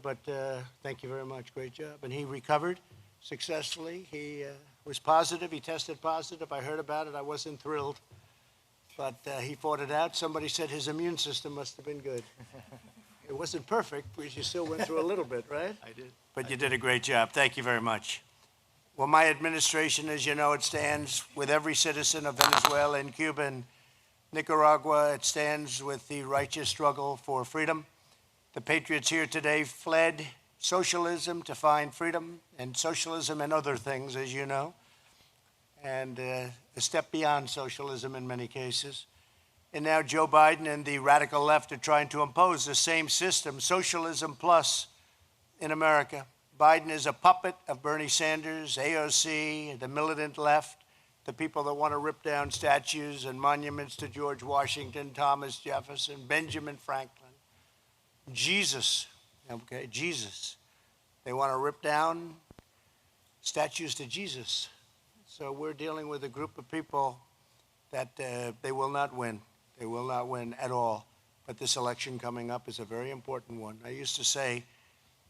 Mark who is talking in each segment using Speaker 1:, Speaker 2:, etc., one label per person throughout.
Speaker 1: But thank you very much. Great job. And he recovered successfully. He was positive. He tested positive. I heard about it. I wasn't thrilled. But he fought it out. Somebody said his immune system must have been good. It wasn't perfect, because you still went through a little bit, right?
Speaker 2: I did.
Speaker 1: But you did a great job. Thank you very much. Well, my administration, as you know, it stands with every citizen of Venezuela and Cuba and Nicaragua. It stands with the righteous struggle for freedom. The patriots here today fled socialism to find freedom, and socialism and other things, as you know, and a step beyond socialism in many cases. And now Joe Biden and the radical left are trying to impose the same system, socialism plus, in America. Biden is a puppet of Bernie Sanders, AOC, the militant left, the people that want to rip down statues and monuments to George Washington, Thomas Jefferson, Benjamin Franklin, Jesus, okay, Jesus. They want to rip down statues to Jesus. So we're dealing with a group of people that they will not win. They will not win at all. But this election coming up is a very important one. I used to say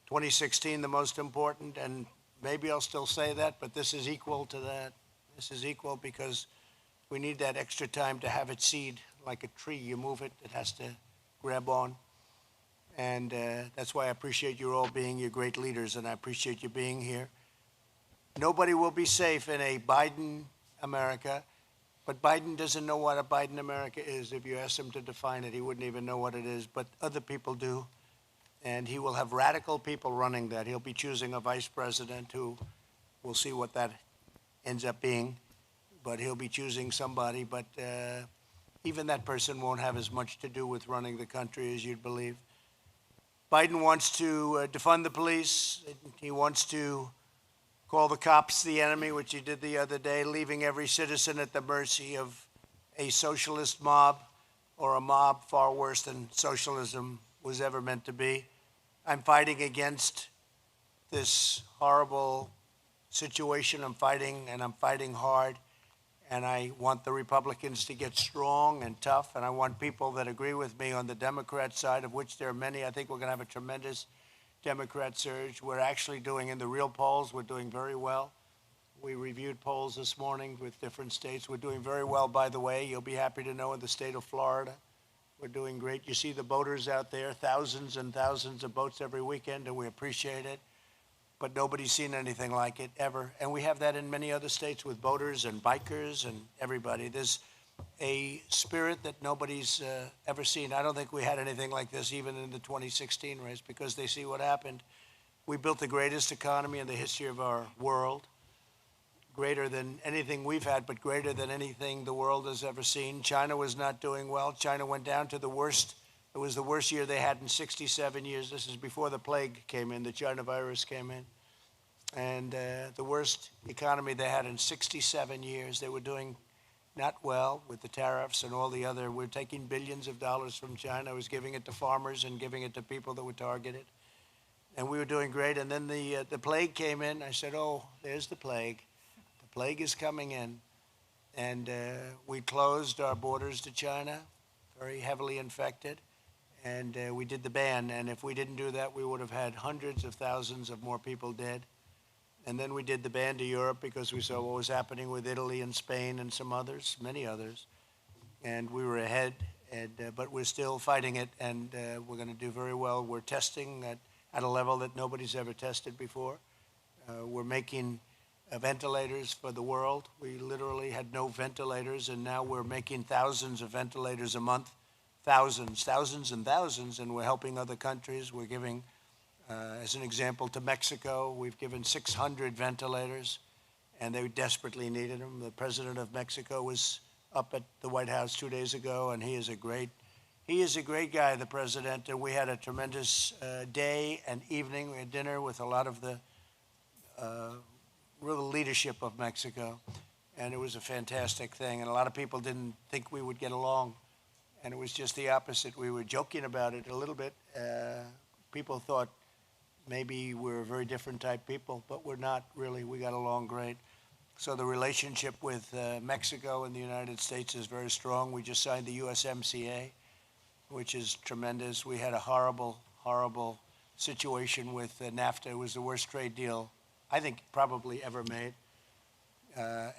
Speaker 1: 2016 the most important, and maybe I'll still say that, but this is equal to that. This is equal because we need that extra time to have it seed like a tree. You move it, it has to grab on. And that's why I appreciate you all being your great leaders, and I appreciate you being here. Nobody will be safe in a Biden America, but Biden doesn't know what a Biden America is. If you ask him to define it, he wouldn't even know what it is, but other people do. And he will have radical people running that. He'll be choosing a vice president who, we'll see what that ends up being, but he'll be choosing somebody. But even that person won't have as much to do with running the country as you'd believe. Biden wants to defund the police. He wants to call the cops the enemy, which he did the other day, leaving every citizen at the mercy of a socialist mob, or a mob far worse than socialism was ever meant to be. I'm fighting against this horrible situation. I'm fighting, and I'm fighting hard. And I want the Republicans to get strong and tough. And I want people that agree with me on the Democrat side, of which there are many. I think we're going to have a tremendous Democrat surge. We're actually doing, in the real polls, we're doing very well. We reviewed polls this morning with different states. We're doing very well, by the way. You'll be happy to know in the state of Florida, we're doing great. You see the boaters out there, thousands and thousands of boats every weekend, and we appreciate it. But nobody's seen anything like it ever. And we have that in many other states with boaters and bikers and everybody. There's a spirit that nobody's ever seen. I don't think we had anything like this even in the 2016 race, because they see what happened. We built the greatest economy in the history of our world, greater than anything we've had, but greater than anything the world has ever seen. China was not doing well. China went down to the worst. It was the worst year they had in 67 years. This is before the plague came in, the China virus came in. And the worst economy they had in 67 years. They were doing not well with the tariffs and all the other. We're taking billions of dollars from China. I was giving it to farmers and giving it to people that were targeted. And we were doing great. And then the plague came in. I said, oh, there's the plague. The plague is coming in. And we closed our borders to China, very heavily infected. And we did the ban. And if we didn't do that, we would have had hundreds of thousands of more people dead. And then we did the ban to Europe because we saw what was happening with Italy and Spain and some others, many others. And we were ahead, but we're still fighting it, and we're going to do very well. We're testing at a level that nobody's ever tested before. We're making ventilators for the world. We literally had no ventilators, and now we're making thousands of ventilators a month, thousands and thousands, and we're helping other countries. We're giving, as an example, to Mexico, we've given 600 ventilators, and they desperately needed them. The president of Mexico was up at the White House 2 days ago, and he is a great guy, the president. And we had a tremendous day and evening. We had dinner with a lot of the real leadership of Mexico, and it was a fantastic thing. And a lot of people didn't think we would get along, and it was just the opposite. We were joking about it a little bit. People thought maybe we're a very different type people, but we're not really. We got along great. So the relationship with Mexico and the United States is very strong. We just signed the USMCA, which is tremendous. We had a horrible situation with NAFTA. It was the worst trade deal, I think, probably ever made.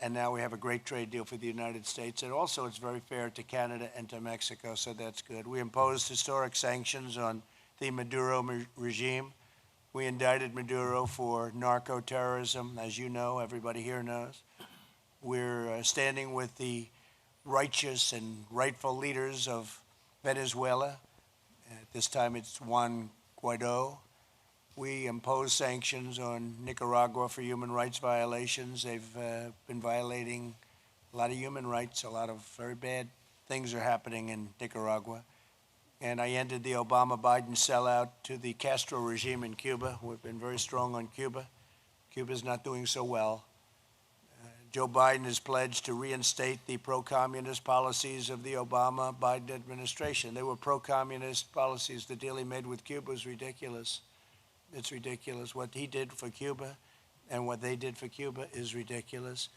Speaker 1: And now we have a great trade deal for the United States. And also it's very fair to Canada and to Mexico, so that's good. We imposed historic sanctions on the Maduro regime. We indicted Maduro for narco-terrorism, as you know, everybody here knows. We're standing with the righteous and rightful leaders of Venezuela. At this time it's Juan Guaido. We impose sanctions on Nicaragua for human rights violations. They've been violating a lot of human rights. A lot of very bad things are happening in Nicaragua. And I ended the Obama-Biden sellout to the Castro regime in Cuba. We've been very strong on Cuba. Cuba's not doing so well. Joe Biden has pledged to reinstate the pro-communist policies of the Obama-Biden administration. They were pro-communist policies. The deal he made with Cuba was ridiculous. It's ridiculous. What he did for Cuba and what they did for Cuba is ridiculous.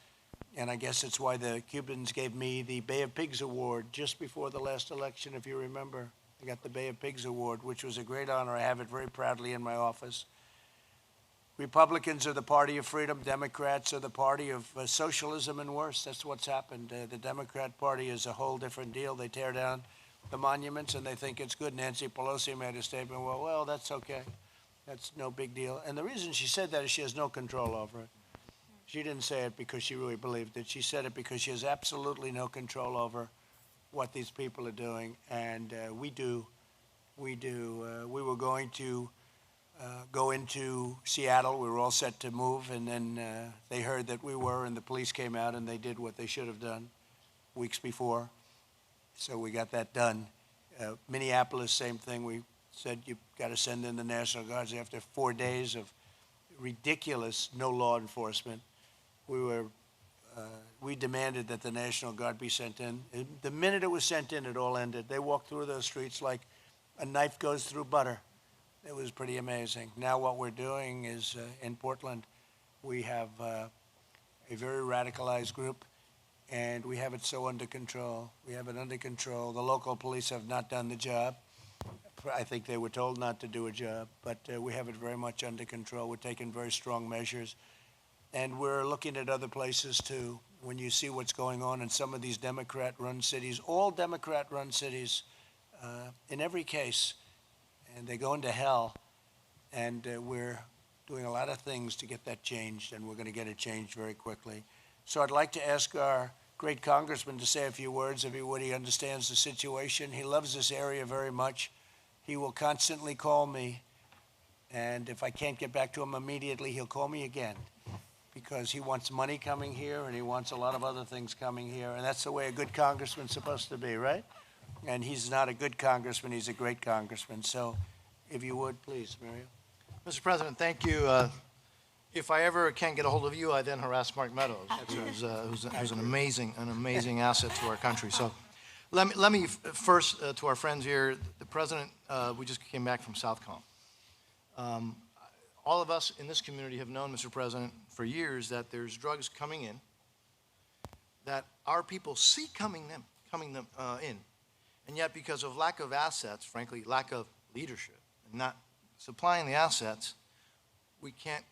Speaker 1: And I guess it's why the Cubans gave me the Bay of Pigs Award just before the last election, if you remember. I got the Bay of Pigs Award, which was a great honor. I have it very proudly in my office. Republicans are the party of freedom. Democrats are the party of socialism and worse. That's what's happened. The Democrat Party is a whole different deal. They tear down the monuments and they think it's good. Nancy Pelosi made a statement, well, that's okay. That's no big deal. And the reason she said that is she has no control over it. She didn't say it because she really believed it. She said it because she has absolutely no control over what these people are doing. And we do. We were going to go into Seattle. We were all set to move. And then they heard that we were, and the police came out, and they did what they should have done weeks before. So we got that done. Minneapolis, same thing. We said you've got to send in the National Guards after 4 days of ridiculous no law enforcement. We demanded that the National Guard be sent in. The minute it was sent in, it all ended. They walked through those streets like a knife goes through butter. It was pretty amazing. Now what we're doing is in Portland, we have a very radicalized group, and we have it so under control. We have it under control. The local police have not done the job. I think they were told not to do a job, but we have it very much under control. We're taking very strong measures. And we're looking at other places too. When you see what's going on in some of these Democrat-run cities, all Democrat-run cities, in every case, and they go into hell. And we're doing a lot of things to get that changed, and we're going to get it changed very quickly. So I'd like to ask our great congressman to say a few words if he would. He understands the situation. He loves this area very much. He will constantly call me, and if I can't get back to him immediately, he'll call me again, because he wants money coming here and he wants a lot of other things coming here, and that's the way a good congressman's supposed to be, right? And he's not a good congressman, he's a great congressman. So if you would, please, Mario.
Speaker 2: Mr. President, thank you. If I ever can't get a hold of you, I then harass Mark Meadows, who's an amazing asset to our country. So let me first, to our friends here, the President, we just came back from Southcom. All of us in this community have known, Mr. President, for years that there's drugs coming in that our people see coming in. And yet, because of lack of assets, frankly, lack of leadership, and not supplying the assets, we can't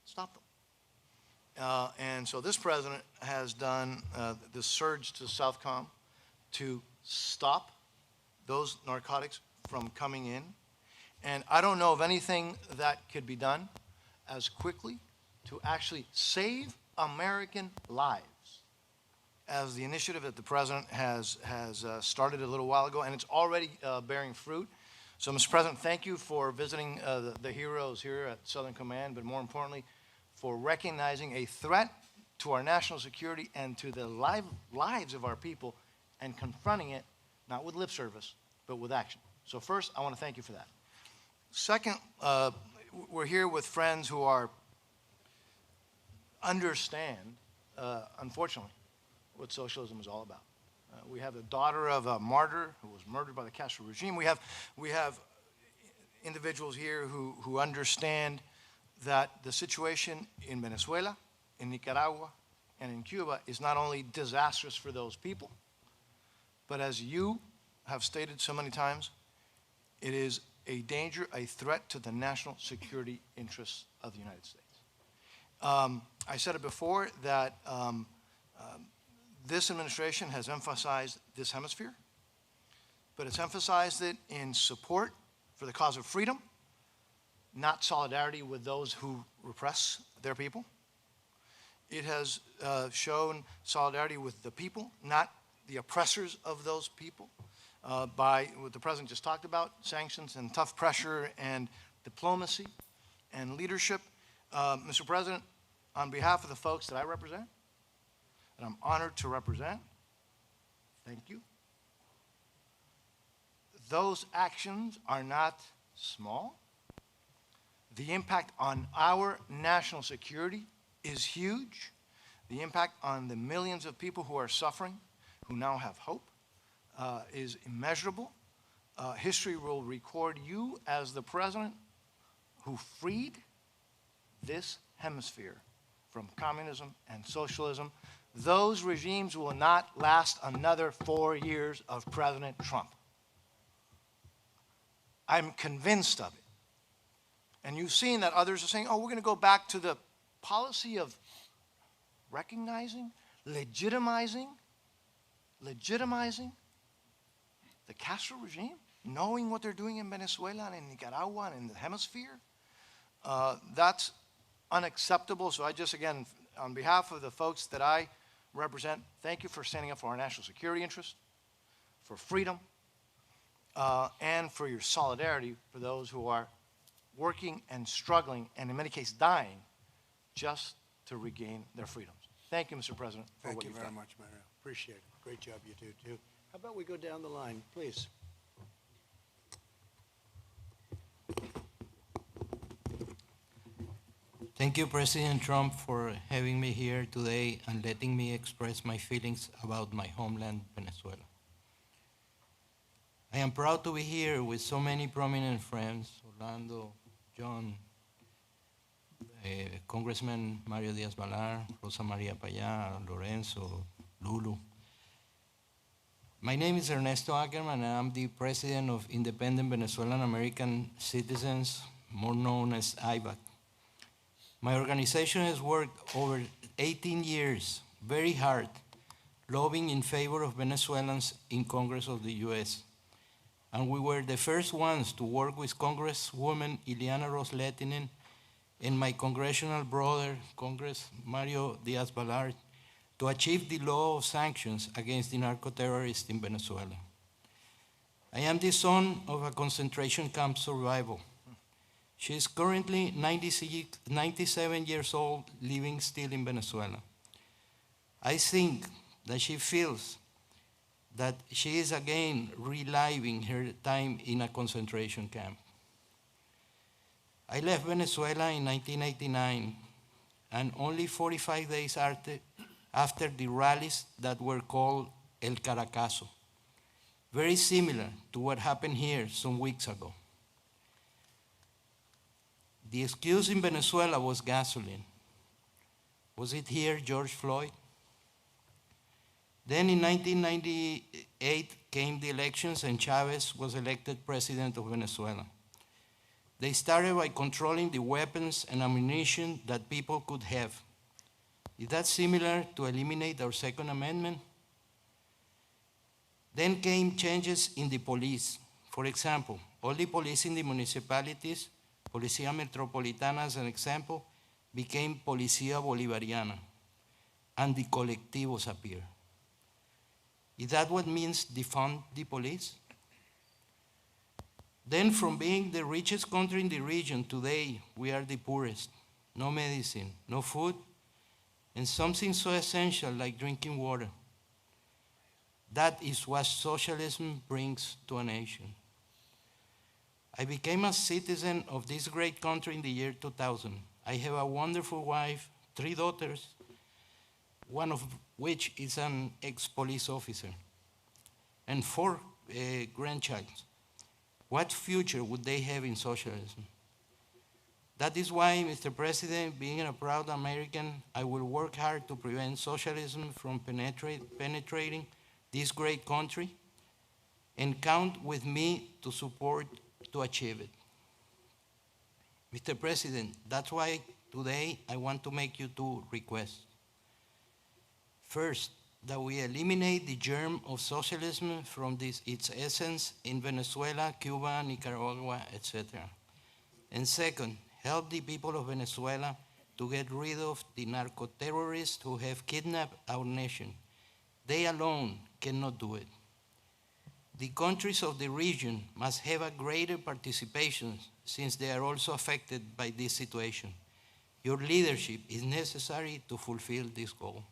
Speaker 2: stop them. And so this president has done this surge to Southcom to stop those narcotics from coming in. And I don't know of anything that could be done as quickly to actually save American lives as the initiative that the president has started a little while ago, and it's already bearing fruit. So, Mr. President, thank you for visiting the heroes here at Southern Command, but more importantly, for recognizing a threat to our national security and to the lives of our people and confronting it, not with lip service, but with action. So first, I want to thank you for that. Second, we're here with friends who understand, unfortunately, what socialism is all about. We have the daughter of a martyr who was murdered by the Castro regime. We have individuals here who understand that the situation in Venezuela, in Nicaragua, and in Cuba is not only disastrous for those people, but as you have stated so many times, it is a danger, a threat to the national security interests of the United States. I said it before that this administration has emphasized this hemisphere, but it's emphasized it in support for the cause of freedom, not solidarity with those who repress their people. It has shown solidarity with the people, not the oppressors of those people, by what the President just talked about, sanctions and tough pressure and diplomacy and leadership. Mr. President, on behalf of the folks that I represent, and I'm honored to represent, thank you. Those actions are not small. The impact on our national security is huge. The impact on the millions of people who are suffering, who now have hope, is immeasurable. History will record you as the president who freed this hemisphere from communism and socialism. Those regimes will not last another 4 years of President Trump. I'm convinced of it. And you've seen that others are saying, oh, we're going to go back to the policy of recognizing, legitimizing the Castro regime, knowing what they're doing in Venezuela and in Nicaragua and in the hemisphere. That's unacceptable. So I just, again, on behalf of the folks that I represent, thank you for standing up for our national security interests, for freedom, and for your solidarity for those who are working and struggling, and in many cases dying, just to regain their freedoms. Thank you, Mr. President, for
Speaker 1: Thank
Speaker 2: what
Speaker 1: you
Speaker 2: you've
Speaker 1: very
Speaker 2: done.
Speaker 1: much, Mario. Appreciate it. Great job you do, too. How about we go down the line, please?
Speaker 3: Thank you, President Trump, for having me here today and letting me express my feelings about my homeland, Venezuela. I am proud to be here with so many prominent friends, Orlando, John, Congressman Mario Diaz-Balart, Rosa Maria Payá, Lorenzo, Lulu. My name is Ernesto Ackerman, and I'm the president of Independent Venezuelan American Citizens, more known as IVAC. My organization has worked over 18 years, very hard, lobbying in favor of Venezuelans in Congress of the US. And we were the first ones to work with Congresswoman Ileana Ros-Lehtinen and my congressional brother, Congress Mario Diaz-Balart, to achieve the law of sanctions against the narco-terrorists in Venezuela. I am the son of a concentration camp survivor. She is currently 97 years old, living still in Venezuela. I think that she feels that she is again reliving her time in a concentration camp. I left Venezuela in 1989, and only 45 days after the rallies that were called El Caracazo, very similar to what happened here some weeks ago. The excuse in Venezuela was gasoline. Was it here George Floyd? Then in 1998 came the elections and Chavez was elected president of Venezuela. They started by controlling the weapons and ammunition that people could have. Is that similar to eliminate our Second Amendment? Then came changes in the police. For example, all the police in the municipalities, Policía Metropolitana as an example, became Policía Bolivariana, and the colectivos appeared. Is that what means defund the police? Then from being the richest country in the region, today we are the poorest. No medicine, no food, and something so essential like drinking water. That is what socialism brings to a nation. I became a citizen of this great country in the year 2000. I have a wonderful wife, 3 daughters, one of which is an ex-police officer, and 4 grandchildren. What future would they have in socialism? That is why, Mr. President, being a proud American, I will work hard to prevent socialism from penetrating this great country, and count with me to support to achieve it. Mr. President, that's why today I want to make you two requests. First, that we eliminate the germ of socialism from its essence in Venezuela, Cuba, Nicaragua, etc. And second, help the people of Venezuela to get rid of the narco-terrorists who have kidnapped our nation. They alone cannot do it. The countries of the region must have a greater participation since they are also affected by this situation. Your leadership is necessary to fulfill this goal.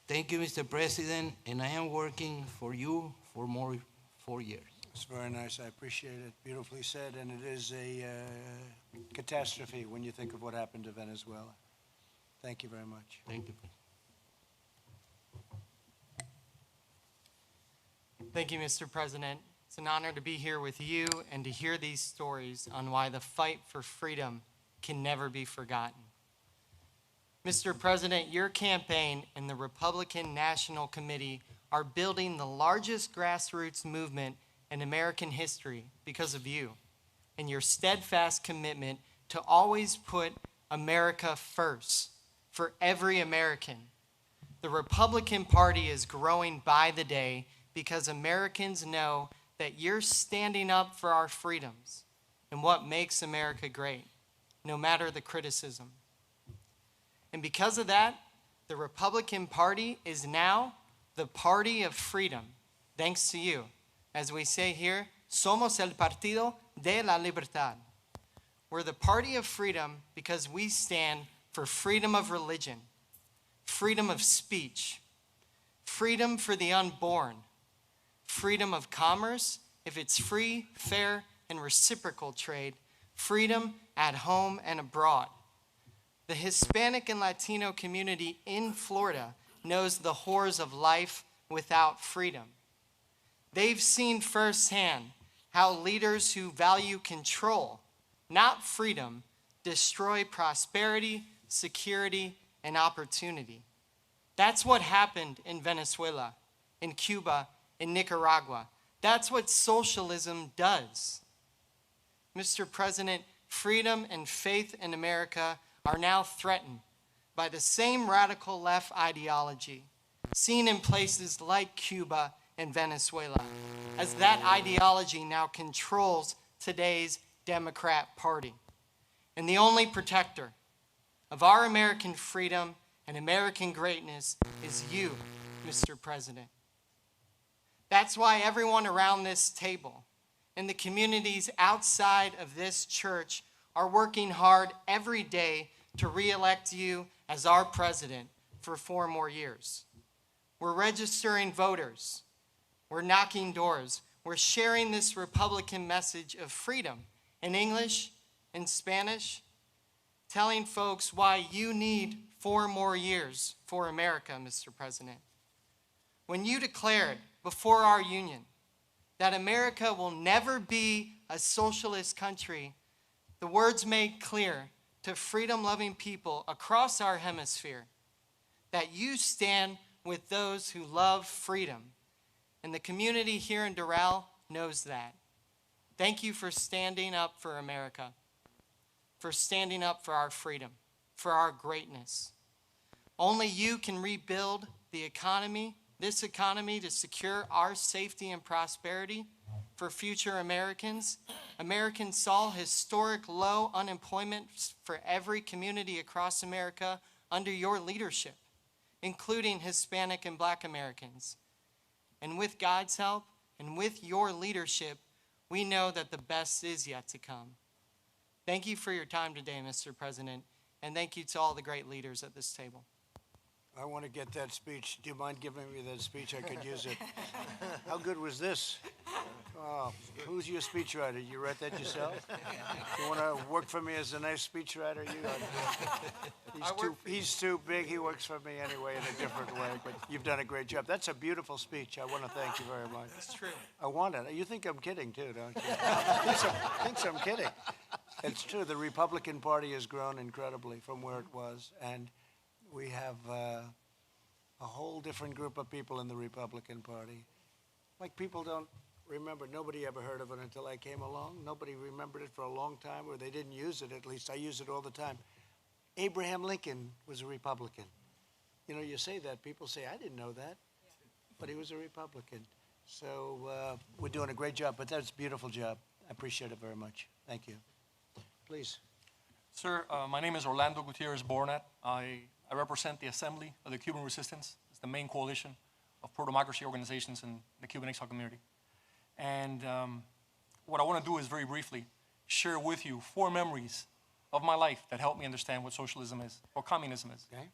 Speaker 3: Thank you, Mr. President, and I am working for you for more 4 years.
Speaker 1: It's very nice. I appreciate it. Beautifully said. And it is a catastrophe when you think of what happened to Venezuela. Thank you very much.
Speaker 3: Thank you.
Speaker 4: Thank you, Mr. President. It's an honor to be here with you and to hear these stories on why the fight for freedom can never be forgotten. Mr. President, your campaign and the Republican National Committee are building the largest grassroots movement in American history because of you and your steadfast commitment to always put America first for every American. The Republican Party is growing by the day because Americans know that you're standing up for our freedoms and what makes America great, no matter the criticism. And because of that, the Republican Party is now the party of freedom, thanks to you. As we say here, somos el partido de la libertad. We're the party of freedom because we stand for freedom of religion, freedom of speech, freedom for the unborn, freedom of commerce, if it's free, fair, and reciprocal trade, freedom at home and abroad. The Hispanic and Latino community in Florida knows the horrors of life without freedom. They've seen firsthand how leaders who value control, not freedom, destroy prosperity, security, and opportunity. That's what happened in Venezuela, in Cuba, in Nicaragua. That's what socialism does. Mr. President, freedom and faith in America are now threatened by the same radical left ideology seen in places like Cuba and Venezuela, as that ideology now controls today's Democrat Party. And the only protector of our American freedom and American greatness is you, Mr. President. That's why everyone around this table and the communities outside of this church are working hard every day to re-elect you as our president for 4 more years. We're registering voters. We're knocking doors. We're sharing this Republican message of freedom in English, in Spanish, telling folks why you need 4 more years for America, Mr. President. When you declared before our union that America will never be a socialist country, the words made clear to freedom-loving people across our hemisphere that you stand with those who love freedom. And the community here in Doral knows that. Thank you for standing up for America, for standing up for our freedom, for our greatness. Only you can rebuild the economy, this economy, to secure our safety and prosperity for future Americans. Americans saw historic low unemployment for every community across America under your leadership, including Hispanic and Black Americans. And with God's help and with your leadership, we know that the best is yet to come. Thank you for your time today, Mr. President, and thank you to all the great leaders at this table.
Speaker 1: I want to get that speech. Do you mind giving me that speech? I could use it. How good was this? Oh, who's your speechwriter? You write that yourself? You want to work for me as a nice speechwriter? He's too big. He works for me anyway in a different way. But you've done a great job. That's a beautiful speech. I want to thank you very much.
Speaker 4: It's true.
Speaker 1: I want it. You think I'm kidding too, don't you? thinks I'm kidding. It's true. The Republican Party has grown incredibly from where it was, and we have a whole different group of people in the Republican Party. Like, people don't remember, nobody ever heard of it until I came along. Nobody remembered it for a long time, or they didn't use it. At least I use it all the time. Abraham Lincoln was a Republican. You know, you say that, people say, I didn't know that, but he was a Republican. So we're doing a great job, but that's a beautiful job. I appreciate it very much. Thank you. Please.
Speaker 5: Sir, my name is Orlando Gutierrez Bornat. I represent the Assembly of the Cuban Resistance. It's the main coalition of pro-democracy organizations in the Cuban exile community. And what I want to do is very briefly share with you 4 memories of my life that helped me understand what socialism is, or communism is.
Speaker 1: Okay.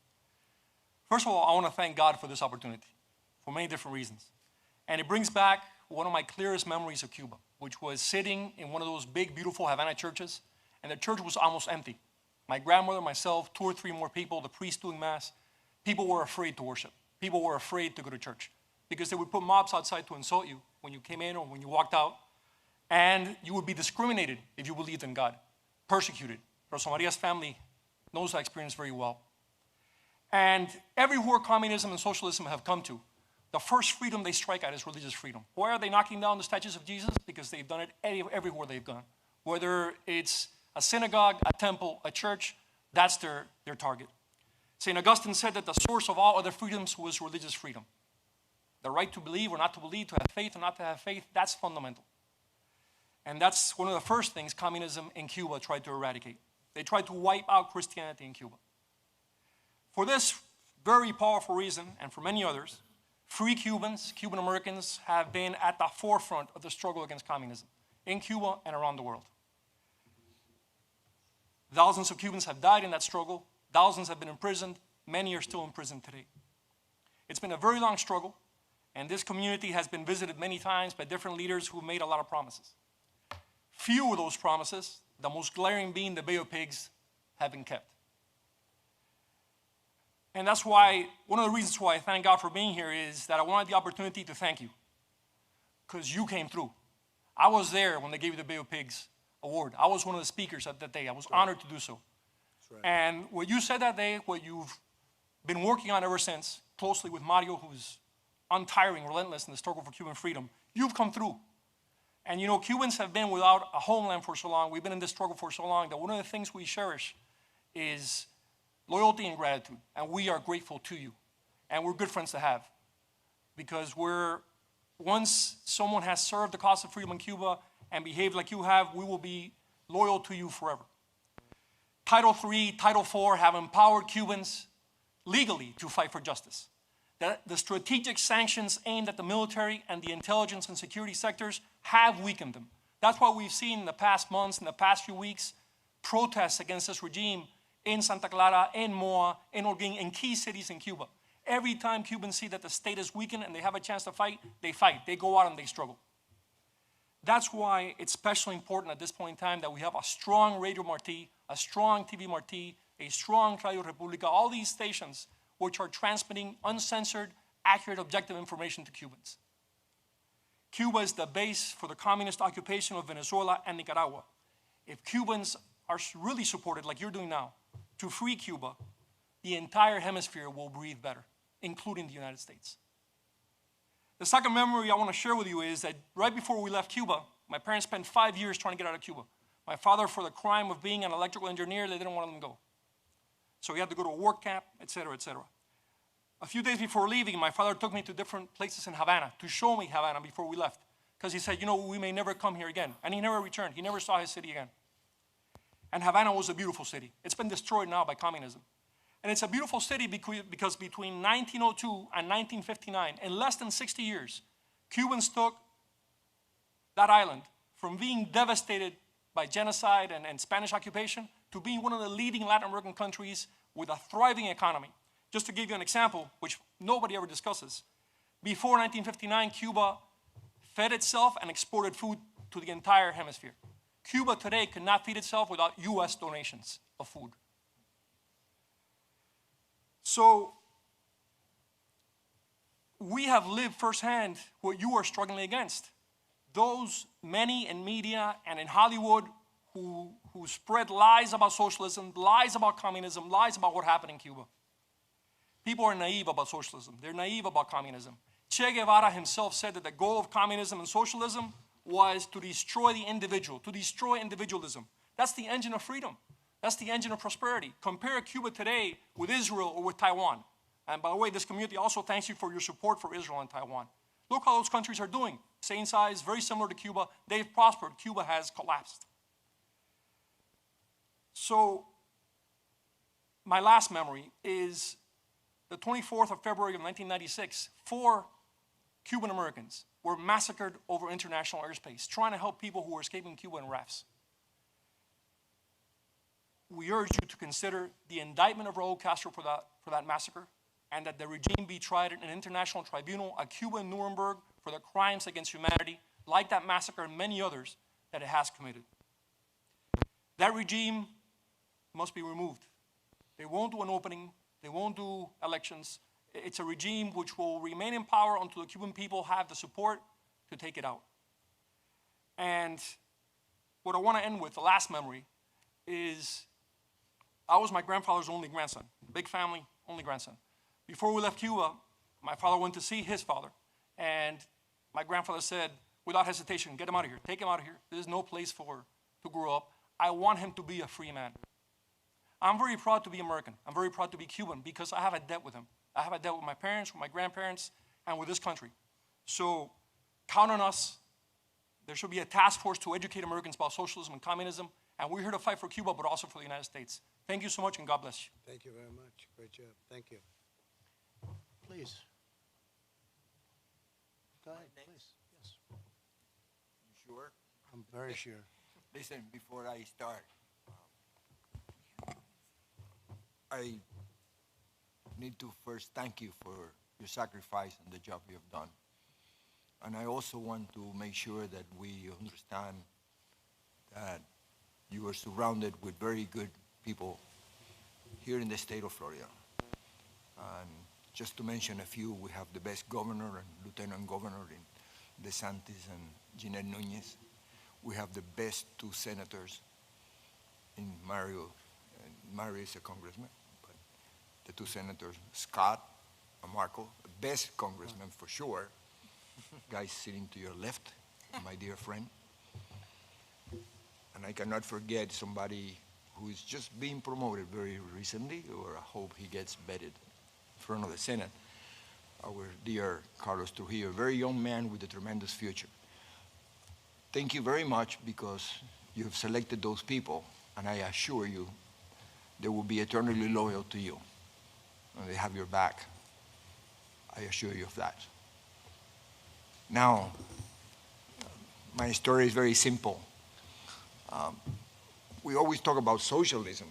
Speaker 5: First of all, I want to thank God for this opportunity for many different reasons. And it brings back one of my clearest memories of Cuba, which was sitting in one of those big, beautiful Havana churches, and the church was almost empty. My grandmother, myself, 2 or 3 more people, the priest doing mass. People were afraid to worship. People were afraid to go to church because they would put mobs outside to insult you when you came in or when you walked out, and you would be discriminated if you believed in God, persecuted. Rosa Maria's family knows that experience very well. And everywhere communism and socialism have come to, the first freedom they strike at is religious freedom. Why are they knocking down the statues of Jesus? Because they've done it everywhere they've gone. Whether it's a synagogue, a temple, a church, that's their target. St. Augustine said that the source of all other freedoms was religious freedom. The right to believe or not to believe, to have faith or not to have faith, that's fundamental. And that's one of the first things communism in Cuba tried to eradicate. They tried to wipe out Christianity in Cuba. For this very powerful reason, and for many others, free Cubans, Cuban Americans, have been at the forefront of the struggle against communism in Cuba and around the world. Thousands of Cubans have died in that struggle. Thousands have been imprisoned. Many are still in prison today. It's been a very long struggle, and this community has been visited many times by different leaders who made a lot of promises. Few of those promises, the most glaring being the Bay of Pigs, have been kept. And that's why, one of the reasons why I thank God for being here is that I wanted the opportunity to thank you, because you came through. I was there when they gave you the Bay of Pigs award. I was one of the speakers at that day. I was honored to do so.
Speaker 1: Right.
Speaker 5: And what you said that day, what you've been working on ever since, closely with Mario, who's untiring, relentless in the struggle for Cuban freedom, you've come through. And you know, Cubans have been without a homeland for so long. We've been in this struggle for so long that one of the things we cherish is loyalty and gratitude. And we are grateful to you. And we're good friends to have. Because once someone has served the cause of freedom in Cuba and behaved like you have, we will be loyal to you forever. Title III, Title IV have empowered Cubans legally to fight for justice. The strategic sanctions aimed at the military and the intelligence and security sectors have weakened them. That's why we've seen in the past months, in the past few weeks, protests against this regime in Santa Clara, in Moa, in Holguin, in key cities in Cuba. Every time Cubans see that the state is weakened and they have a chance to fight. They go out and they struggle. That's why it's especially important at this point in time that we have a strong Radio Martí, a strong TV Martí, a strong Radio República, all these stations which are transmitting uncensored, accurate, objective information to Cubans. Cuba is the base for the communist occupation of Venezuela and Nicaragua. If Cubans are really supported, like you're doing now, to free Cuba, the entire hemisphere will breathe better, including the United States. The second memory I want to share with you is that right before we left Cuba, my parents spent 5 years trying to get out of Cuba. My father, for the crime of being an electrical engineer, they didn't want him to go. So he had to go to a work camp, et cetera, et cetera. A few days before leaving, my father took me to different places in Havana to show me Havana before we left. Because he said, you know, we may never come here again. And he never returned. He never saw his city again. And Havana was a beautiful city. It's been destroyed now by communism. And it's a beautiful city because between 1902 and 1959, in less than 60 years, Cubans took that island from being devastated by genocide and Spanish occupation to being one of the leading Latin American countries with a thriving economy. Just to give you an example, which nobody ever discusses, before 1959, Cuba fed itself and exported food to the entire hemisphere. Cuba today could not feed itself without US donations of food. So we have lived firsthand what you are struggling against. Those many in media and in Hollywood who spread lies about socialism, lies about communism, lies about what happened in Cuba. People are naive about socialism. They're naive about communism. Che Guevara himself said that the goal of communism and socialism was to destroy the individual, to destroy individualism. That's the engine of freedom. That's the engine of prosperity. Compare Cuba today with Israel or with Taiwan. And by the way, this community also thanks you for your support for Israel and Taiwan. Look how those countries are doing. Same size, very similar to Cuba. They've prospered. Cuba has collapsed. So my last memory is the 24th of February of 1996. 4 Cuban Americans were massacred over international airspace, trying to help people who were escaping Cuba in rafts. We urge you to consider the indictment of Raul Castro for that massacre, and that the regime be tried in an international tribunal, a Cuban Nuremberg, for the crimes against humanity, like that massacre and many others that it has committed. That regime must be removed. They won't do an opening. They won't do elections. It's a regime which will remain in power until the Cuban people have the support to take it out. And what I want to end with, the last memory, is I was my grandfather's only grandson. Big family, only grandson. Before we left Cuba, my father went to see his father, and my grandfather said, without hesitation, get him out of here, take him out of here. There's no place to grow up. I want him to be a free man. I'm very proud to be American. I'm very proud to be Cuban because I have a debt with him. I have a debt with my parents, with my grandparents, and with this country. So count on us. There should be a task force to educate Americans about socialism and communism, and we're here to fight for Cuba, but also for the United States. Thank you so much, and God bless you.
Speaker 1: Thank you very much. Great job. Thank you.
Speaker 2: Please. Go ahead, please. Yes.
Speaker 6: You sure?
Speaker 1: I'm very sure.
Speaker 6: Listen, before I start, I need to first thank you for your sacrifice and the job you have done. And I also want to make sure that we understand that you are surrounded with very good people here in the state of Florida. And just to mention a few, we have the best governor and lieutenant governor in DeSantis and Jeanette Nunez. We have the best 2 senators in Mario. Mario is a congressman, but the 2 senators, Scott and Marco, the best congressman for sure. Guy sitting to your left, my dear friend. And I cannot forget somebody who is just being promoted very recently, or I hope he gets vetted in front of the Senate, our dear Carlos Trujillo, a very young man with a tremendous future. Thank you very much because you have selected those people, and I assure you they will be eternally loyal to you, and they have your back. I assure you of that. Now, my story is very simple. We always talk about socialism.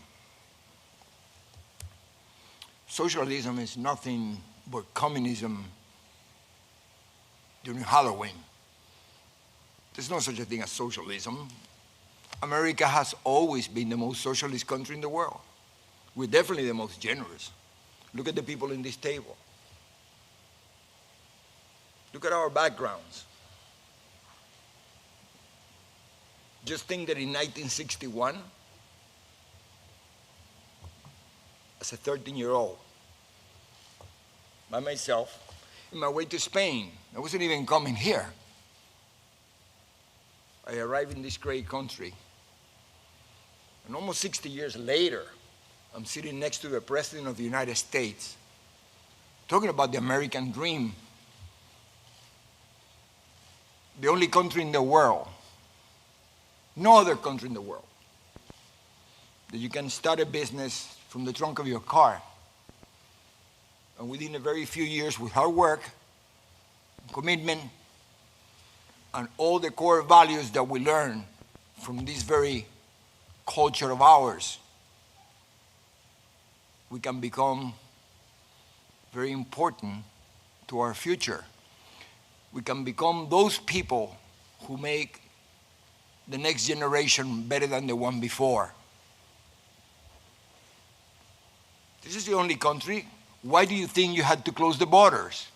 Speaker 6: Socialism is nothing but communism during Halloween. There's no such a thing as socialism. America has always been the most socialist country in the world. We're definitely the most generous. Look at the people in this table. Look at our backgrounds. Just think that in 1961, as a 13-year-old, by myself, in my way to Spain, I wasn't even coming here. I arrived in this great country, and almost 60 years later, I'm sitting next to the President of the United States, talking about the American dream. The only country in the world, no other country in the world, that you can start a business from the trunk of your car. And within a very few years, with hard work, commitment, and all the core values that we learn from this very culture of ours, we can become very important to our future. We can become those people who make the next generation better than the one before. This is the only country. Why do you think you had to close the borders?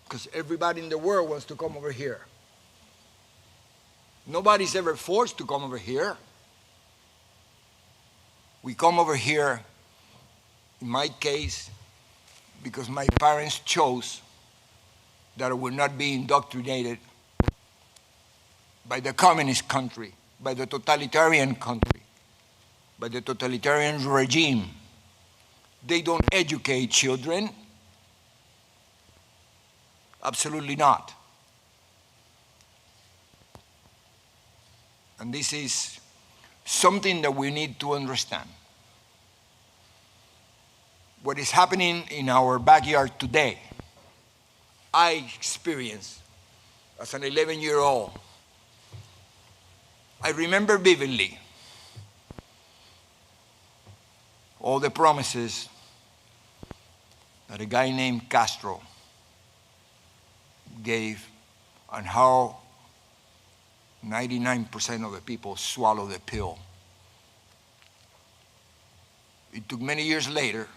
Speaker 6: Because everybody in the world wants to come over here. Nobody's ever forced to come over here. We come over here, in my case, because my parents chose that will not be indoctrinated by the communist country, by the totalitarian country, by the totalitarian regime. They don't educate children. Absolutely not. And this is something that we need to understand. What is happening in our backyard today, I experienced as an 11-year-old. I remember vividly all the promises that a guy named Castro gave and how 99% of the people swallow the pill. It took many years later,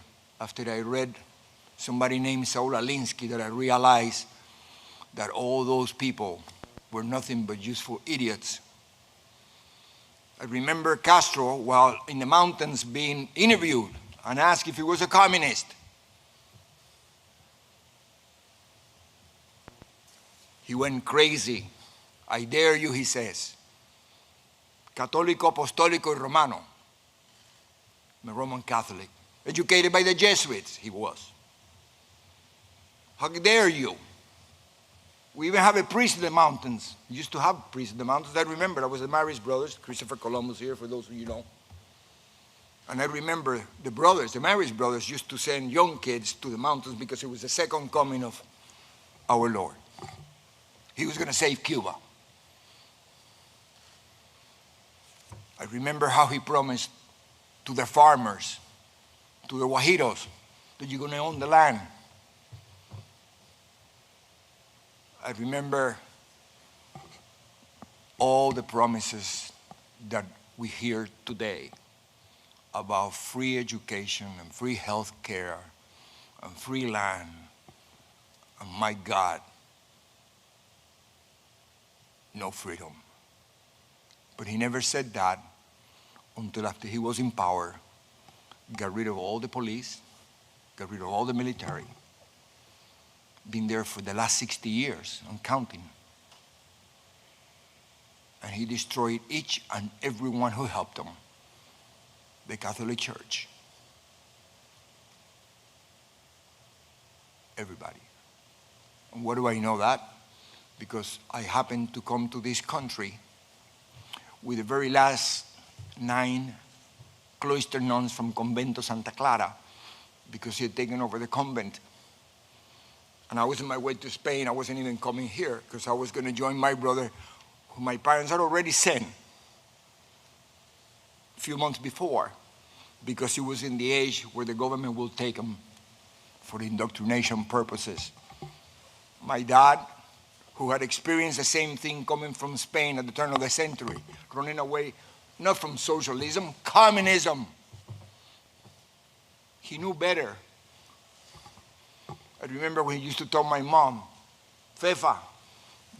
Speaker 6: after I read somebody named Saul Alinsky, that I realized that all those people were nothing but useful idiots. I remember Castro, while in the mountains, being interviewed and asked if he was a communist. He went crazy. I dare you, he says. Católico, apostólico, y romano. I'm a Roman Catholic. Educated by the Jesuits, he was. How dare you? We even have a priest in the mountains. We used to have priests in the mountains. I remember, I was the Marist brothers, Christopher Columbus here, for those of you know. And I remember the brothers, the Marist brothers, used to send young kids to the mountains because it was the second coming of our Lord. He was going to save Cuba. I remember how he promised to the farmers, to the Guajiros, that you're going to own the land. I remember all the promises that we hear today about free education and free health care and free land. And my God, no freedom. But he never said that until after he was in power, got rid of all the police, got rid of all the military, been there for the last 60 years and counting. And he destroyed each and every one who helped him, the Catholic Church. Everybody. And what do I know that? Because I happened to come to this country with the very last 9 cloister nuns from Convento Santa Clara, because he had taken over the convent. And I was on my way to Spain. I wasn't even coming here because I was going to join my brother, who my parents had already sent a few months before, because he was in the age where the government will take him for indoctrination purposes. My dad, who had experienced the same thing coming from Spain at the turn of the century, running away not from socialism, communism. He knew better. I remember when he used to tell my mom, Fefa,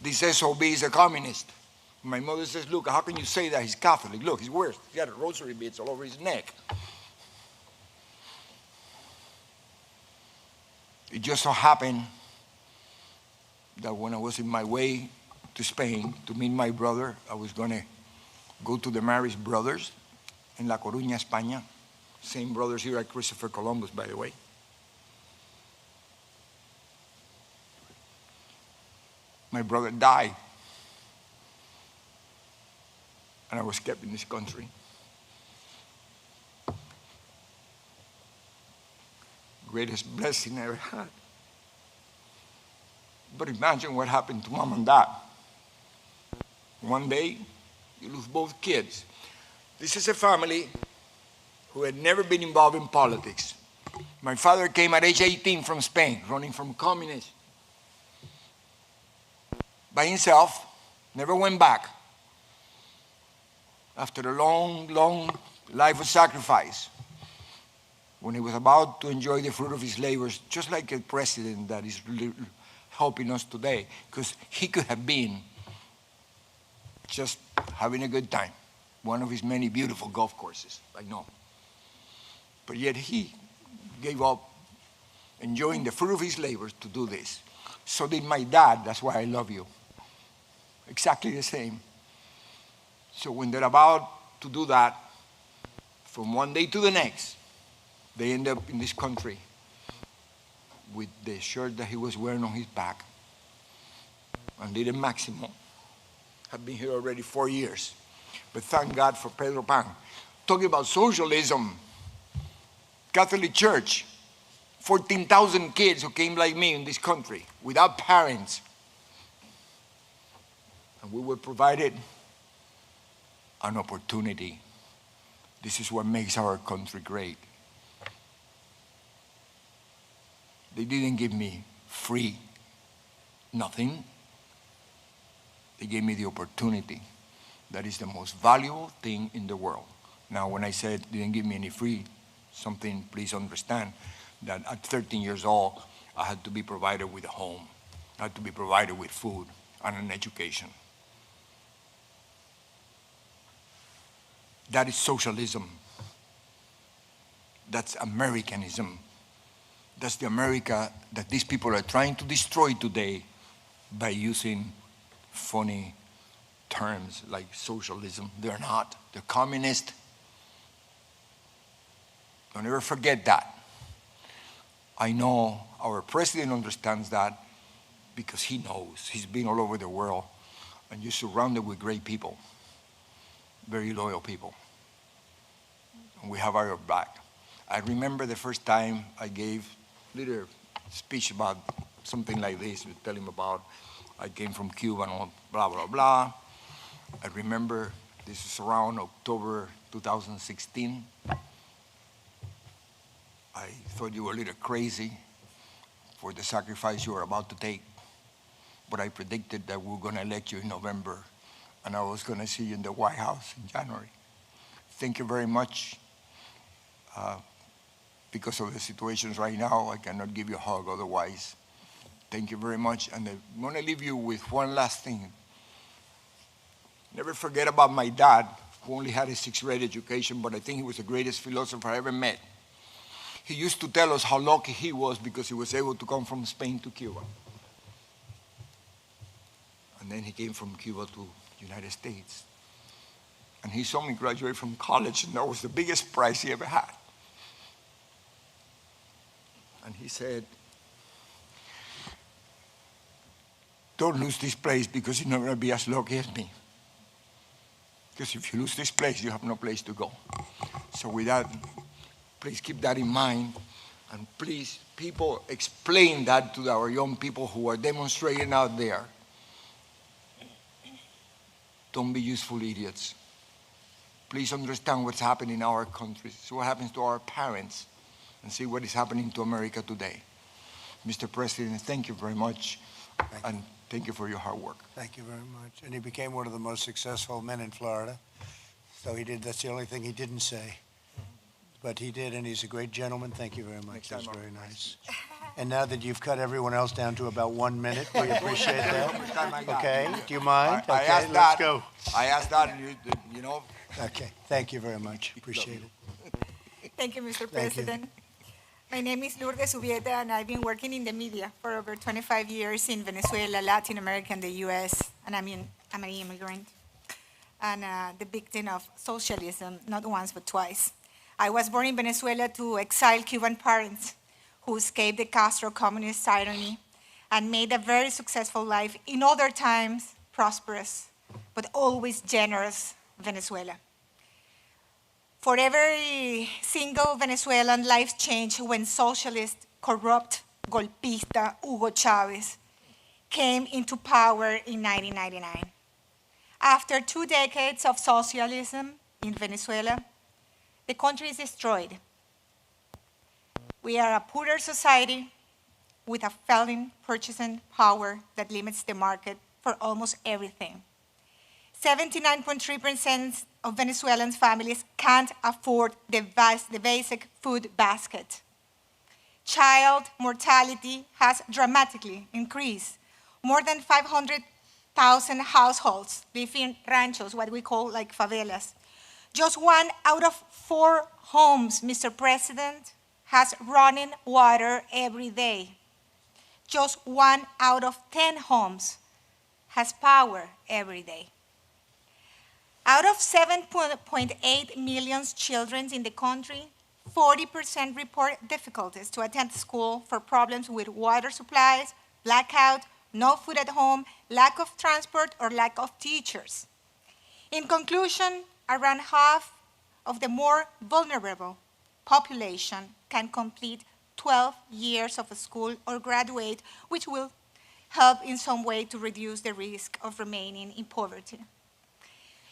Speaker 6: this SOB is a communist. My mother says, look, how can you say that? He's Catholic. Look, he's worse. He got a rosary beads all over his neck. It just so happened that when I was in my way to Spain to meet my brother, I was going to go to the Marist brothers in La Coruña, España. Same brothers here at Christopher Columbus, by the way. My brother died. And I was kept in this country. Greatest blessing I ever had. But imagine what happened to mom and dad. One day, you lose both kids. This is a family who had never been involved in politics. My father came at age 18 from Spain, running from communists. By himself, never went back. After a long, long life of sacrifice, when he was about to enjoy the fruit of his labors, just like a president that is helping us today, because he could have been just having a good time. One of his many beautiful golf courses, I know. But yet he gave up enjoying the fruit of his labors to do this. So did my dad. That's why I love you. Exactly the same. So when they're about to do that, from one day to the next, they end up in this country with the shirt that he was wearing on his back. And Little Maximo have been here already 4 years. But thank God for Pedro Pan. Talking about socialism, Catholic Church, 14,000 kids who came like me in this country without parents. And we were provided an opportunity. This is what makes our country great. They didn't give me free nothing. They gave me the opportunity. That is the most valuable thing in the world. Now, when I said they didn't give me any free something, please understand that at 13 years old, I had to be provided with a home. I had to be provided with food and an education. That is socialism. That's Americanism. That's the America that these people are trying to destroy today by using funny terms like socialism. They're not. They're communist. Don't ever forget that. I know our president understands that because he knows. He's been all over the world and you're surrounded with great people, very loyal people. And we have our back. I remember the first time I gave a little speech about something like this, we tell him about I came from Cuba and blah, blah, blah. I remember this is around October 2016. I thought you were a little crazy for the sacrifice you were about to take, but I predicted that we were going to elect you in November and I was going to see you in the White House in January. Thank you very much. Because of the situations right now, I cannot give you a hug otherwise. Thank you very much. And I'm going to leave you with one last thing. Never forget about my dad, who only had a 6th grade education, but I think he was the greatest philosopher I ever met. He used to tell us how lucky he was because he was able to come from Spain to Cuba. And then he came from Cuba to the United States. And he saw me graduate from college, and that was the biggest prize he ever had. And he said, don't lose this place because you're not going to be as lucky as me. Because if you lose this place, you have no place to go. So with that, please keep that in mind. And please, people, explain that to our young people who are demonstrating out there. Don't be useful idiots. Please understand what's happening in our country. See what happens to our parents. And see what is happening to America today. Mr. President, thank you very much. And thank you for your hard work.
Speaker 1: Thank you very much. And he became one of the most successful men in Florida. So he did, that's the only thing he didn't say. But he did, and he's a great gentleman. Thank you very much. That's very nice. And now that you've cut everyone else down to about 1 minute, we appreciate that. Okay, do you mind?
Speaker 6: I
Speaker 1: Okay,
Speaker 6: asked
Speaker 1: let's
Speaker 6: that.
Speaker 1: go.
Speaker 6: I asked that, you know.
Speaker 1: Okay, thank you very much. Appreciate it.
Speaker 7: Thank you, Mr.
Speaker 1: Thank you.
Speaker 7: President. My name is Lourdes Ubieta, and I've been working in the media for over 25 years in Venezuela, Latin America, and the U.S., and I'm an immigrant and the victim of socialism, not once but twice. I was born in Venezuela to exiled Cuban parents who escaped the Castro communist tyranny and made a very successful life, in other times prosperous, but always generous Venezuela. For every single Venezuelan, life changed when socialist, corrupt, golpista Hugo Chavez came into power in 1999. After 2 decades of socialism in Venezuela, the country is destroyed. We are a poorer society with a failing purchasing power that limits the market for almost everything. 79.3% of Venezuelan families can't afford the basic food basket. Child mortality has dramatically increased. More than 500,000 households live in ranchos, what we call like favelas. Just 1 out of 4 homes, Mr. President, has running water every day. just 1 out of 10 homes has power every day. Out of 7.8 million children in the country, 40% report difficulties to attend school for problems with water supplies, blackout, no food at home, lack of transport, or lack of teachers. In conclusion, around half of the more vulnerable population can complete 12 years of school or graduate, which will help in some way to reduce the risk of remaining in poverty.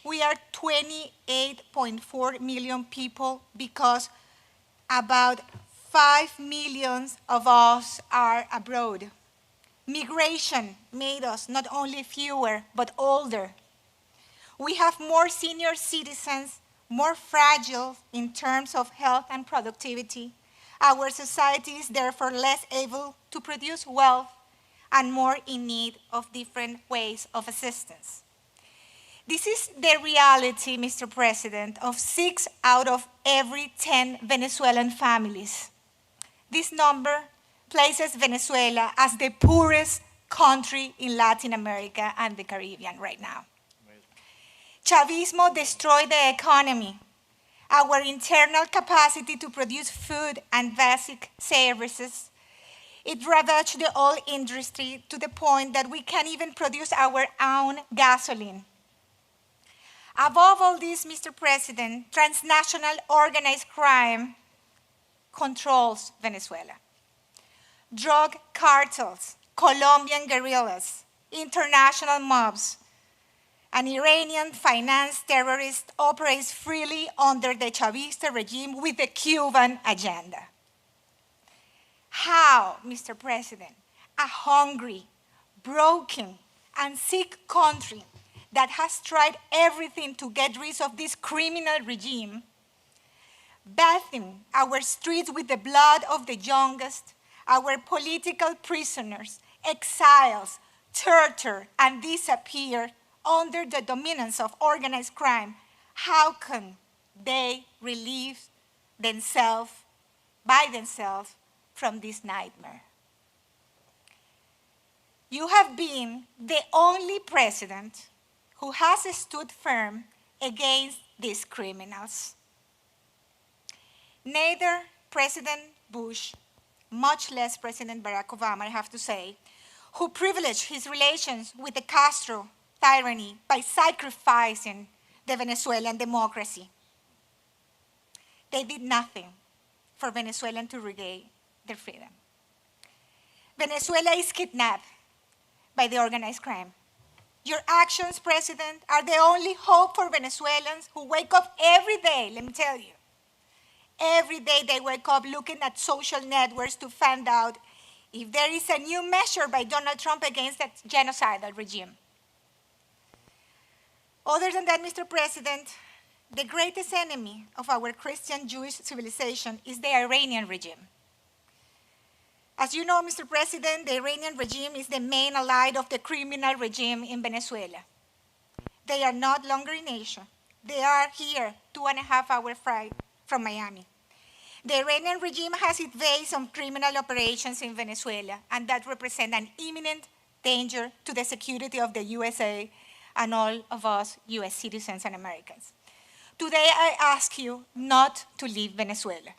Speaker 7: We are 28.4 million people because about 5 million of us are abroad. Migration made us not only fewer, but older. We have more senior citizens, more fragile in terms of health and productivity. Our society is therefore less able to produce wealth and more in need of different ways of assistance. This is the reality, Mr. President, of 6 out of every 10 Venezuelan families. This number places Venezuela as the poorest country in Latin America and the Caribbean right now. Chavismo destroyed the economy, our internal capacity to produce food and basic services. It ravaged the oil industry to the point that we can't even produce our own gasoline. Above all this, Mr. President, transnational organized crime controls Venezuela. Drug cartels, Colombian guerrillas, international mobs, and Iranian-financed terrorists operate freely under the Chavista regime with the Cuban agenda. How, Mr. President, a hungry, broken, and sick country that has tried everything to get rid of this criminal regime, bathing our streets with the blood of the youngest, our political prisoners, exiles, tortured, and disappeared under the dominance of organized crime, how can they relieve themselves from this nightmare? You have been the only president who has stood firm against these criminals. Neither President Bush, much less President Barack Obama, I have to say, who privileged his relations with the Castro tyranny by sacrificing the Venezuelan democracy. They did nothing for Venezuelans to regain their freedom. Venezuela is kidnapped by the organized crime. Your actions, President, are the only hope for Venezuelans who wake up every day, let me tell you. Every day they wake up looking at social networks to find out if there is a new measure by Donald Trump against that genocidal regime. Other than that, Mr. President, the greatest enemy of our Christian-Jewish civilization is the Iranian regime. As you know, Mr. President, the Iranian regime is the main ally of the criminal regime in Venezuela. They are not longer in Asia. They are here, 2.5 hour flight from Miami. The Iranian regime has its base on criminal operations in Venezuela, and that represents an imminent danger to the security of the USA and all of us US citizens and Americans. Today, I ask you not to leave Venezuela.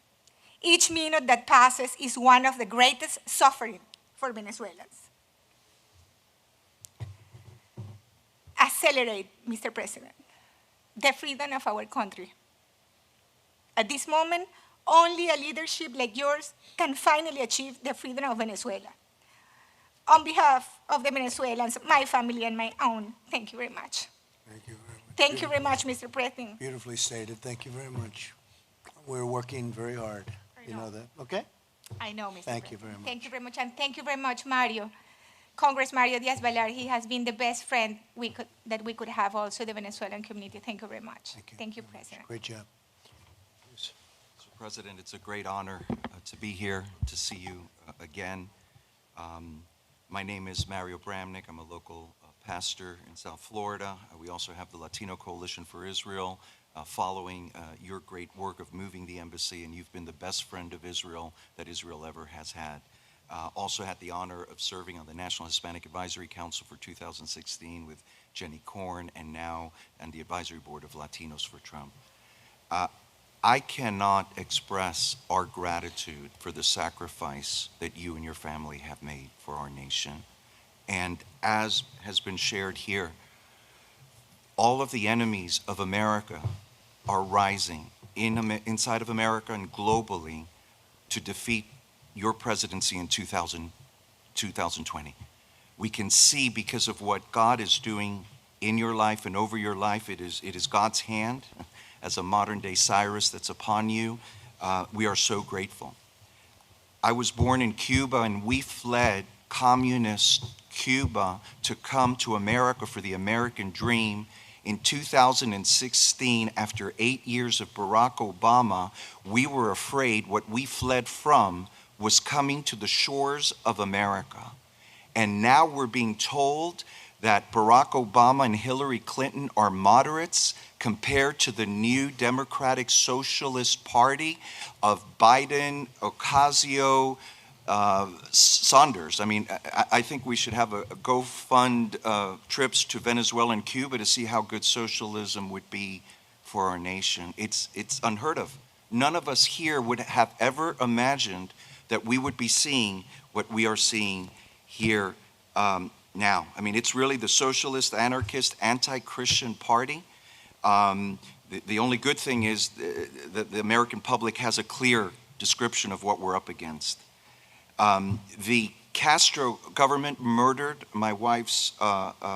Speaker 7: Each minute that passes is one of the greatest suffering for Venezuelans. Accelerate, Mr. President, the freedom of our country. At this moment, only a leadership like yours can finally achieve the freedom of Venezuela. On behalf of the Venezuelans, my family and my own, thank you very much.
Speaker 1: Thank you very much.
Speaker 7: Thank you very much, Mr. President.
Speaker 1: Beautifully stated. Thank you very much. We're working very hard. You know that, okay?
Speaker 7: I know, Mr.
Speaker 1: Thank you
Speaker 7: President.
Speaker 1: very much.
Speaker 7: Thank you very much, and thank you very much, Mario. Congress Mario Diaz-Balart, he has been the best friend that we could have also the Venezuelan community. Thank you very much.
Speaker 1: Thank you very much.
Speaker 7: President.
Speaker 1: Great job.
Speaker 8: Mr. President, it's a great honor to be here, to see you again. My name is Mario Bramnick. I'm a local pastor in South Florida. We also have the Latino Coalition for Israel, following your great work of moving the embassy, and you've been the best friend of Israel that Israel ever has had. Also had the honor of serving on the National Hispanic Advisory Council for 2016 with Jenny Korn, and now on the advisory board of Latinos for Trump. I cannot express our gratitude for the sacrifice that you and your family have made for our nation. And as has been shared here, all of the enemies of America are rising inside of America and globally to defeat your presidency in 2020. We can see, because of what God is doing in your life and over your life, it is God's hand as a modern day Cyrus that's upon you. We are so grateful. I was born in Cuba, and we fled communist Cuba to come to America for the American dream. In 2016, after 8 years of Barack Obama, we were afraid what we fled from was coming to the shores of America. And now we're being told that Barack Obama and Hillary Clinton are moderates compared to the new Democratic Socialist Party of Biden, Ocasio, Saunders. I mean, I think we should have a go-fund trips to Venezuela and Cuba to see how good socialism would be for our nation. It's unheard of. None of us here would have ever imagined that we would be seeing what we are seeing here now. I mean, it's really the socialist, anarchist, anti-Christian party. The only good thing is that the American public has a clear description of what we're up against. The Castro government murdered my wife's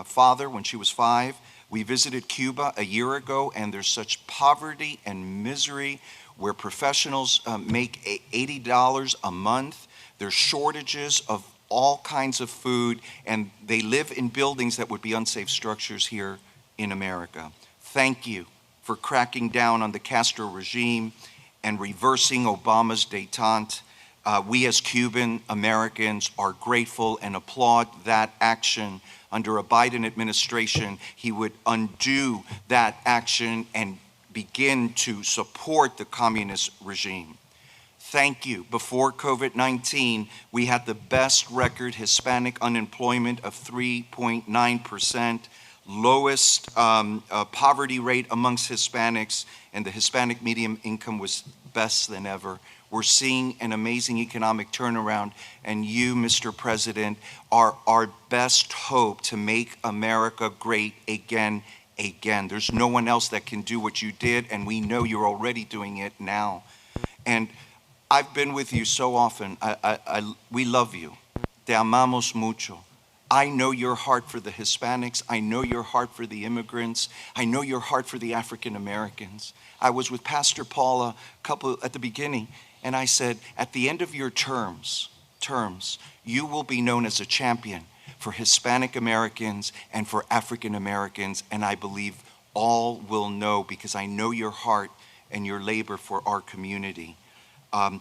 Speaker 8: father when she was 5. We visited Cuba a year ago, and there's such poverty and misery where professionals make $80 a month. There's shortages of all kinds of food, and they live in buildings that would be unsafe structures here in America. Thank you for cracking down on the Castro regime and reversing Obama's détente. We as Cuban Americans are grateful and applaud that action. Under a Biden administration, he would undo that action and begin to support the communist regime. Thank you. Before COVID-19, we had the best record Hispanic unemployment of 3.9%, lowest poverty rate amongst Hispanics, and the Hispanic median income was best than ever. We're seeing an amazing economic turnaround, and you, Mr. President, are our best hope to make America great again. There's no one else that can do what you did, and we know you're already doing it now. And I've been with you so often. We love you. Te amamos mucho. I know your heart for the Hispanics. I know your heart for the immigrants. I know your heart for the African Americans. I was with Pastor Paula at the beginning, and I said, at the end of your terms, you will be known as a champion for Hispanic Americans and for African Americans, and I believe all will know, because I know your heart and your labor for our community.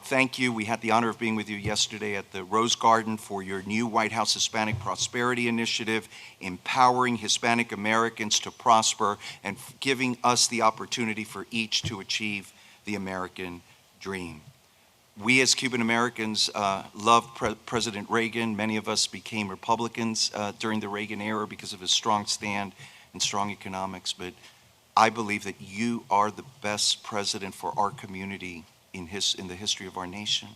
Speaker 8: Thank you. We had the honor of being with you yesterday at the Rose Garden for your new White House Hispanic Prosperity Initiative, empowering Hispanic Americans to prosper and giving us the opportunity for each to achieve the American dream. We as Cuban Americans loved President Reagan. Many of us became Republicans during the Reagan era because of his strong stand and strong economics. But I believe that you are the best president for our community in the history of our nation.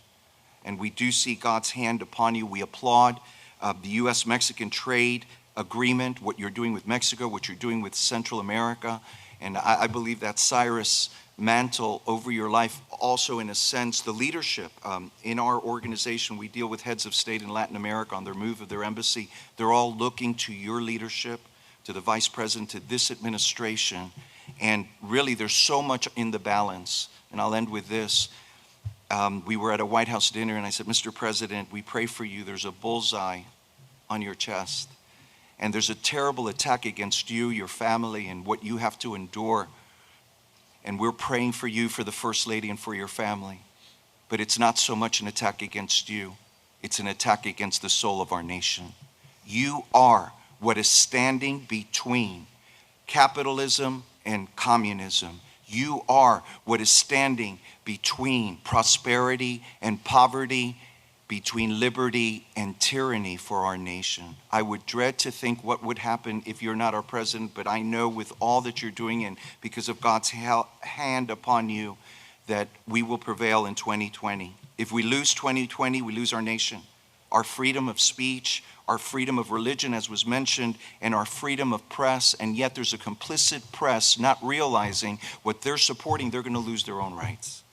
Speaker 8: And we do see God's hand upon you. We applaud the U.S.-Mexican trade agreement, what you're doing with Mexico, what you're doing with Central America. And I believe that Cyrus mantle over your life also, in a sense, the leadership. In our organization, we deal with heads of state in Latin America on their move of their embassy. They're all looking to your leadership, to the vice president, to this administration. And really, there's so much in the balance. And I'll end with this. We were at a White House dinner, and I said, Mr. President, we pray for you. There's a bullseye on your chest. And there's a terrible attack against you, your family, and what you have to endure. And we're praying for you, for the First Lady, and for your family. But it's not so much an attack against you. It's an attack against the soul of our nation. You are what is standing between capitalism and communism. You are what is standing between prosperity and poverty. between liberty and tyranny for our nation. I would dread to think what would happen if you're not our president, but I know with all that you're doing and because of God's hand upon you that we will prevail in 2020. If we lose 2020, we lose our nation. Our freedom of speech, our freedom of religion, as was mentioned, and our freedom of press, and yet there's a complicit press not realizing what they're supporting, they're going to lose their own rights.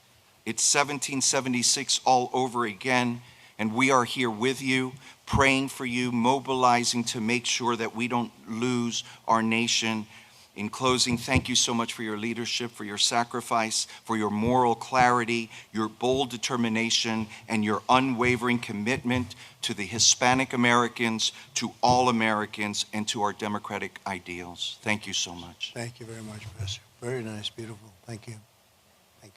Speaker 8: It's 1776 all over again, and we are here with you, praying for you, mobilizing to make sure that we don't lose our nation. In closing, thank you so much for your leadership, for your sacrifice, for your moral clarity, your bold determination, and your unwavering commitment to the Hispanic Americans, to all Americans, and to our democratic ideals. Thank you so much.
Speaker 1: Thank you very much, Professor. Very nice, beautiful. Thank you. Thank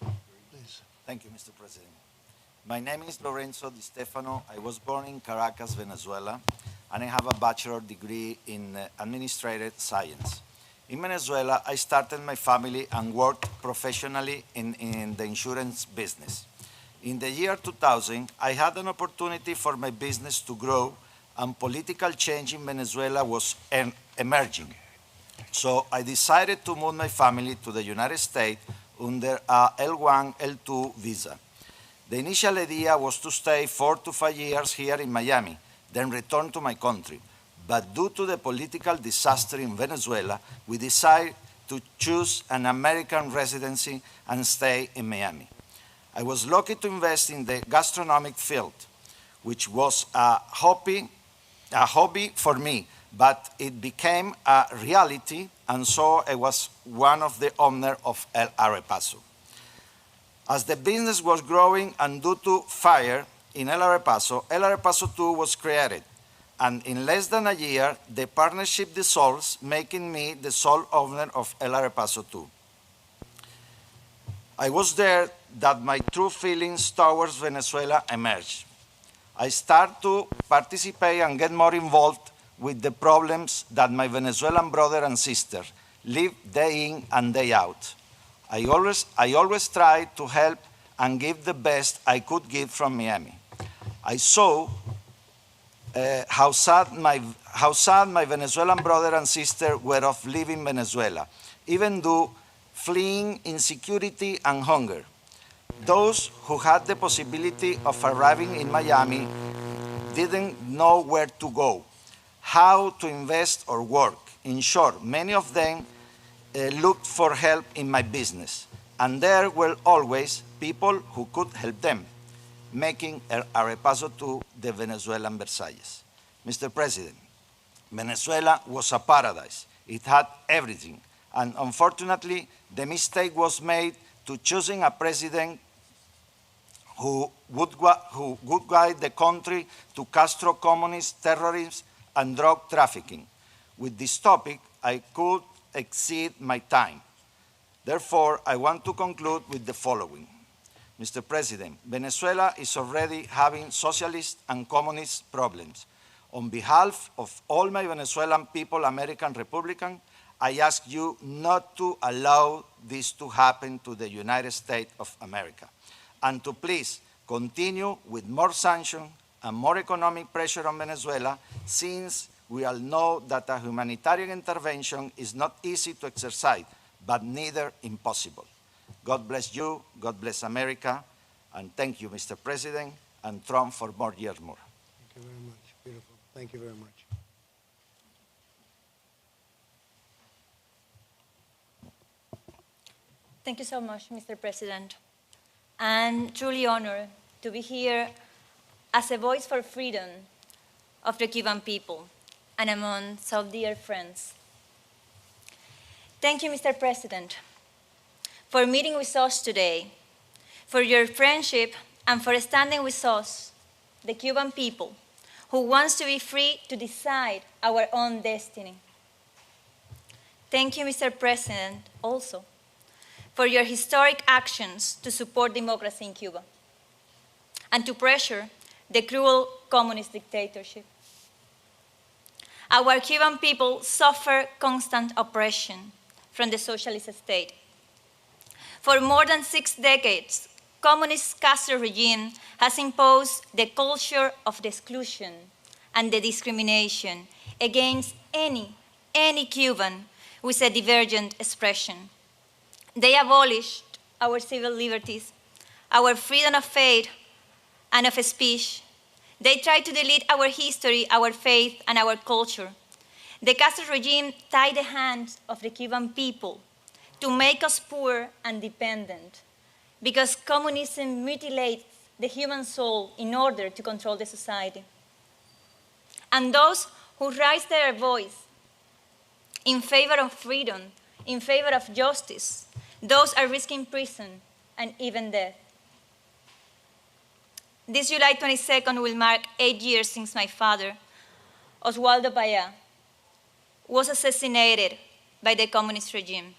Speaker 1: you. Please.
Speaker 9: Thank you, Mr. President. My name is Lorenzo Di Stefano. I was born in Caracas, Venezuela, and I have a bachelor's degree in administrative science. In Venezuela, I started my family and worked professionally in the insurance business. In the year 2000, I had an opportunity for my business to grow, and political change in Venezuela was emerging. So I decided to move my family to the United States under a L1, L2 visa. The initial idea was to stay 4 to 5 years here in Miami, then return to my country. But due to the political disaster in Venezuela, we decided to choose an American residency and stay in Miami. I was lucky to invest in the gastronomic field, which was a hobby for me, but it became a reality, and so I was one of the owners of El Arepaso. As the business was growing and due to fire in El Arepaso 2 was created. And in less than a year, the partnership dissolves, making me the sole owner of El Arepaso 2. I was there that my true feelings towards Venezuela emerged. I started to participate and get more involved with the problems that my Venezuelan brother and sister live day in and day out. I always tried to help and give the best I could give from Miami. I saw how sad my Venezuelan brother and sister were of leaving Venezuela, even though fleeing insecurity and hunger. Those who had the possibility of arriving in Miami didn't know where to go, how to invest or work. In short, many of them looked for help in my business, and there were always people who could help them, making El Arepaso 2 the Venezuelan Versailles. Mr. President, Venezuela was a paradise. It had everything, and unfortunately, the mistake was made to choosing a president who would guide the country to Castro communist terrorism and drug trafficking. With this topic, I could exceed my time. Therefore, I want to conclude with the following. Mr. President, Venezuela is already having socialist and communist problems. On behalf of all my Venezuelan people, American Republican, I ask you not to allow this to happen to the United States of America, and to please continue with more sanctions and more economic pressure on Venezuela, since we all know that a humanitarian intervention is not easy to exercise, but neither impossible. God bless you, God bless America, and thank you, Mr. President, and Trump for more years more.
Speaker 1: Thank you very much. Beautiful. Thank you very much.
Speaker 10: Thank you so much, Mr. President. I'm truly honored to be here as a voice for freedom of the Cuban people and among so dear friends. Thank you, Mr. President, for meeting with us today, for your friendship, and for standing with us, the Cuban people, who wants to be free to decide our own destiny. Thank you, Mr. President, also, for your historic actions to support democracy in Cuba and to pressure the cruel communist dictatorship. Our Cuban people suffer constant oppression from the socialist state. For more than 6 decades, communist Castro regime has imposed the culture of the exclusion and the discrimination against any Cuban with a divergent expression. They abolished our civil liberties, our freedom of faith and of speech. They tried to delete our history, our faith, and our culture. The Castro regime tied the hands of the Cuban people to make us poor and dependent, because communism mutilates the human soul in order to control the society. And those who raise their voice in favor of freedom, in favor of justice, those are risking prison and even death. This July 22nd will mark 8 years since my father, Oswaldo Paya, was assassinated by the communist regime.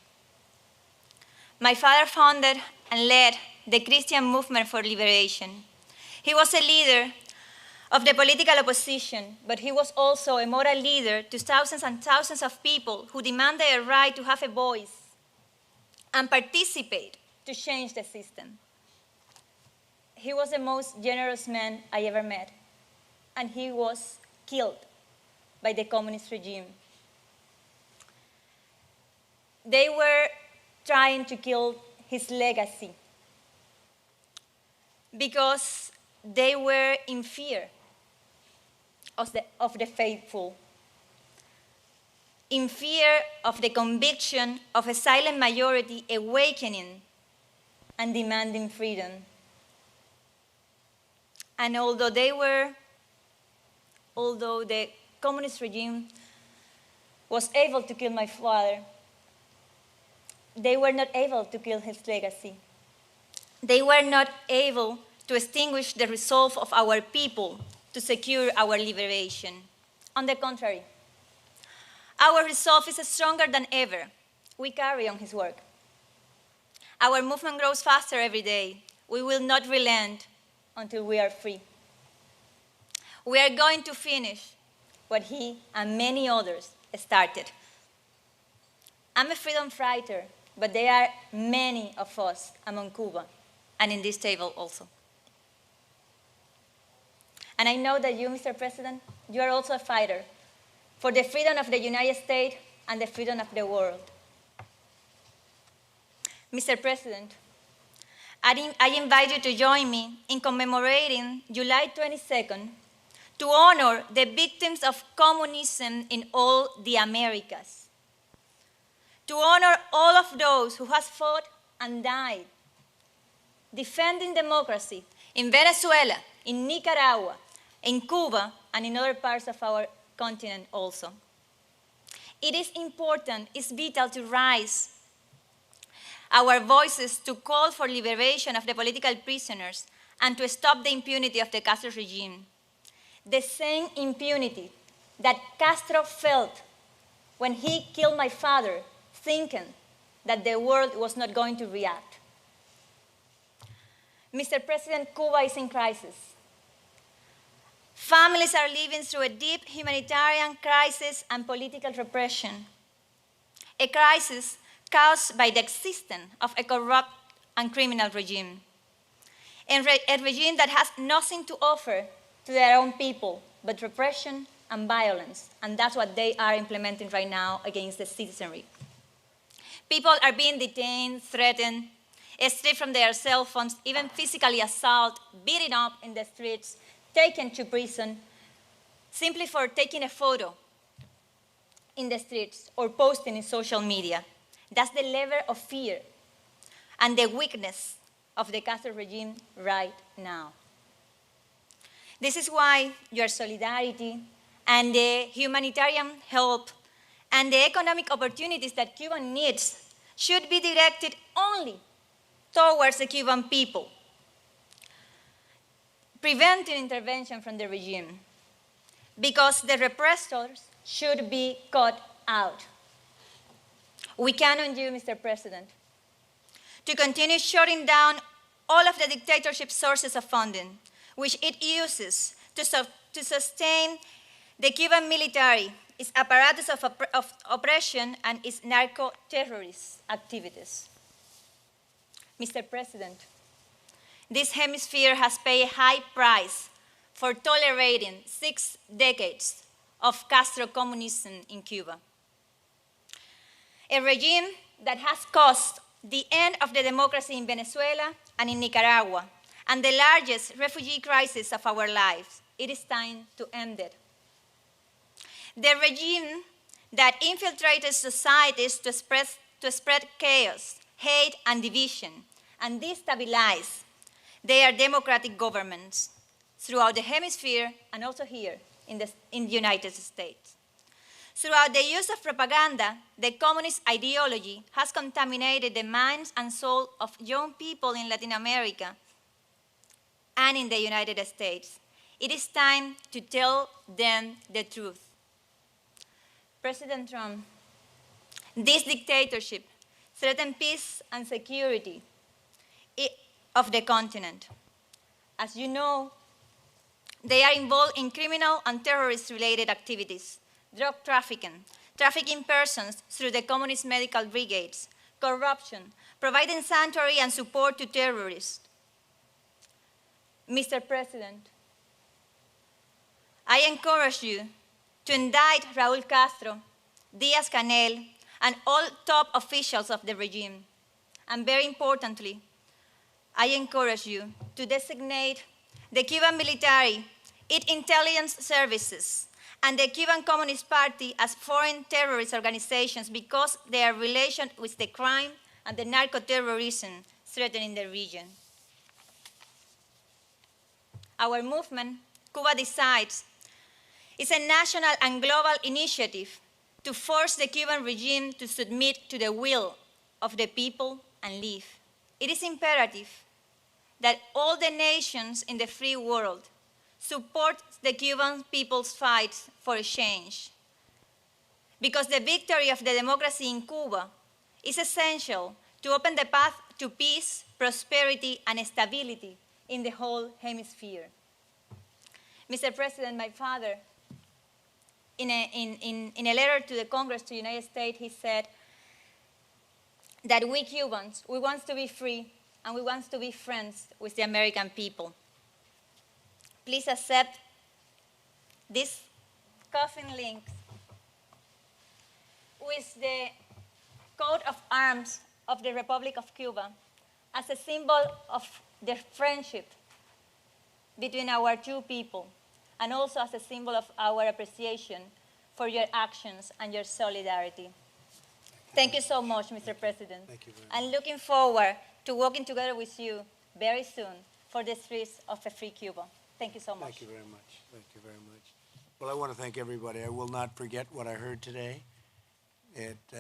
Speaker 10: My father founded and led the Christian movement for liberation. He was a leader of the political opposition, but he was also a moral leader to thousands and thousands of people who demanded a right to have a voice and participate to change the system. He was the most generous man I ever met, and he was killed by the communist regime. They were trying to kill his legacy because they were in fear of the faithful, in fear of the conviction of a silent majority awakening and demanding freedom. And although the communist regime was able to kill my father, they were not able to kill his legacy. They were not able to extinguish the resolve of our people to secure our liberation. On the contrary, our resolve is stronger than ever. We carry on his work. Our movement grows faster every day. We will not relent until we are free. We are going to finish what he and many others started. I'm a freedom fighter, but there are many of us among Cuba and in this table also. And I know that you, Mr. President, you are also a fighter for the freedom of the United States and the freedom of the world. Mr. President, I invite you to join me in commemorating July 22nd to honor the victims of communism in all the Americas, to honor all of those who have fought and died defending democracy in Venezuela, in Nicaragua, in Cuba, and in other parts of our continent also. It is important, it's vital to raise our voices to call for liberation of the political prisoners and to stop the impunity of the Castro regime. The same impunity that Castro felt when he killed my father, thinking that the world was not going to react. Mr. President, Cuba is in crisis. Families are living through a deep humanitarian crisis and political repression, a crisis caused by the existence of a corrupt and criminal regime, a regime that has nothing to offer to their own people but repression and violence, and that's what they are implementing right now against the citizenry. People are being detained, threatened, stripped from their cell phones, even physically assaulted, beaten up in the streets, taken to prison, simply for taking a photo in the streets or posting in social media. That's the level of fear and the weakness of the Castro regime right now. This is why your solidarity and the humanitarian help and the economic opportunities that Cuba needs should be directed only towards the Cuban people, preventing intervention from the regime, because the repressors should be cut out. We count on you, Mr. President, to continue shutting down all of the dictatorship sources of funding, which it uses to sustain the Cuban military, its apparatus of oppression, and its narco-terrorist activities. Mr. President, this hemisphere has paid a high price for tolerating 6 decades of Castro communism in Cuba. A regime that has caused the end of the democracy in Venezuela and in Nicaragua, and the largest refugee crisis of our lives. It is time to end it. The regime that infiltrated societies to spread chaos, hate, and division, and destabilize their democratic governments throughout the hemisphere and also here in the United States. Throughout the use of propaganda, the communist ideology has contaminated the minds and soul of young people in Latin America and in the United States. It is time to tell them the truth. President Trump, this dictatorship threatens peace and security of the continent. As you know, they are involved in criminal and terrorist-related activities, drug trafficking persons through the communist medical brigades, corruption, providing sanctuary and support to terrorists. Mr. President, I encourage you to indict Raúl Castro, Díaz-Canel, and all top officials of the regime. And very importantly, I encourage you to designate the Cuban military, its intelligence services, and the Cuban Communist Party as foreign terrorist organizations because their relation with the crime and the narco-terrorism threatening the region. Our movement, Cuba Decides, is a national and global initiative to force the Cuban regime to submit to the will of the people and leave. It is imperative that all the nations in the free world support the Cuban people's fight for a change, because the victory of the democracy in Cuba is essential to open the path to peace, prosperity, and stability in the whole hemisphere. Mr. President, my father, in a letter to the Congress, to the United States, he said that we Cubans, we want to be free and we want to be friends with the American people. Please accept this coffin link with the coat of arms of the Republic of Cuba as a symbol of the friendship between our two people, and also as a symbol of our appreciation for your actions and your solidarity. Thank you so much, Mr. President.
Speaker 1: Thank you very much.
Speaker 10: I'm looking forward to working together with you very soon for the streets of a free Cuba. Thank you so much.
Speaker 1: Thank you very much. Thank you very much. Well, I want to thank everybody. I will not forget what I heard today. It's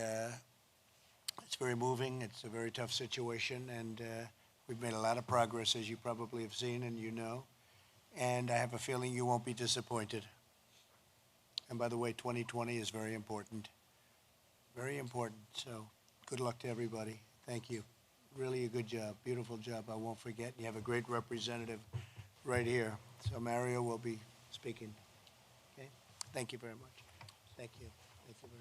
Speaker 1: very moving. It's a very tough situation, and we've made a lot of progress, as you probably have seen and you know. And I have a feeling you won't be disappointed. And by the way, 2020 is very important. Very important. So good luck to everybody. Thank you. Really a good job. Beautiful job. I won't forget. You have a great representative right here. So Mario will be speaking. Okay? Thank you very much. Thank you. Thank you very much.